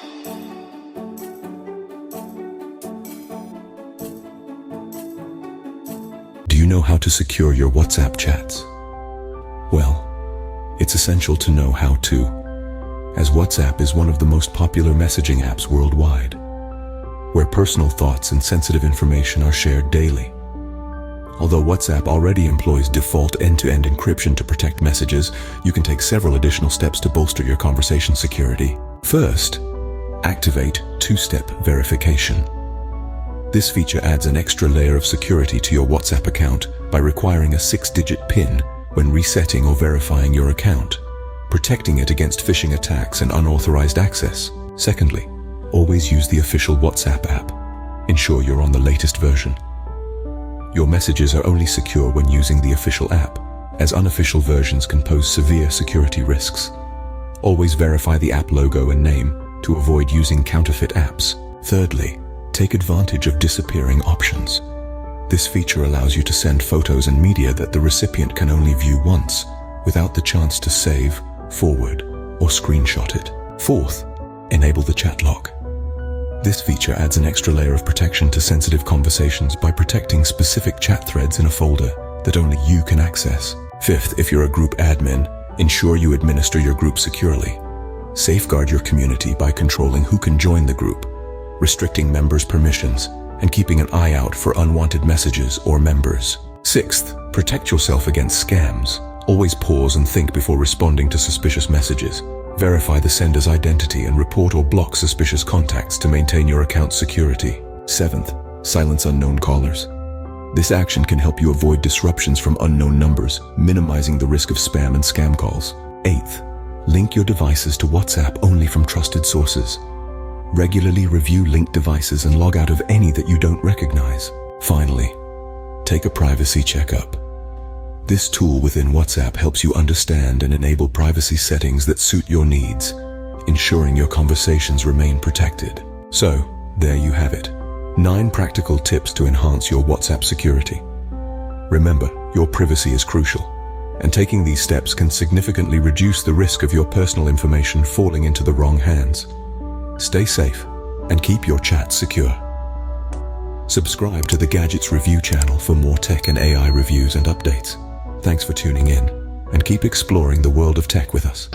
Do you know how to secure your WhatsApp chats? Well, it's essential to know how to, as WhatsApp is one of the most popular messaging apps worldwide, where personal thoughts and sensitive information are shared daily. Although WhatsApp already employs default end-to-end encryption to protect messages, you can take several additional steps to bolster your conversation security. First, activate two-step verification. This feature adds an extra layer of security to your WhatsApp account by requiring a 6-digit PIN when resetting or verifying your account, protecting it against phishing attacks and unauthorized access. Secondly, always use the official WhatsApp app. Ensure you're on the latest version. Your messages are only secure when using the official app, as unofficial versions can pose severe security risks. Always verify the app logo and name to avoid using counterfeit apps. Thirdly, take advantage of disappearing options. This feature allows you to send photos and media that the recipient can only view once, without the chance to save, forward, or screenshot it. Fourth, enable the chat lock. This feature adds an extra layer of protection to sensitive conversations by protecting specific chat threads in a folder that only you can access. Fifth, if you're a group admin, ensure you administer your group securely. Safeguard your community by controlling who can join the group, restricting members' permissions, and keeping an eye out for unwanted messages or members. Sixth, protect yourself against scams. Always pause and think before responding to suspicious messages. Verify the sender's identity and report or block suspicious contacts to maintain your account's security. Seventh, silence unknown callers. This action can help you avoid disruptions from unknown numbers, minimizing the risk of spam and scam calls. Eighth, link your devices to WhatsApp only from trusted sources. Regularly review linked devices and log out of any that you don't recognize. Finally, take a privacy checkup. This tool within WhatsApp helps you understand and enable privacy settings that suit your needs, ensuring your conversations remain protected. So, there you have it. 9 practical tips to enhance your WhatsApp security. Remember, your privacy is crucial, and taking these steps can significantly reduce the risk of your personal information falling into the wrong hands. Stay safe and keep your chat secure. Subscribe to the Gadgets Review channel for more tech and AI reviews and updates. Thanks for tuning in, and keep exploring the world of tech with us.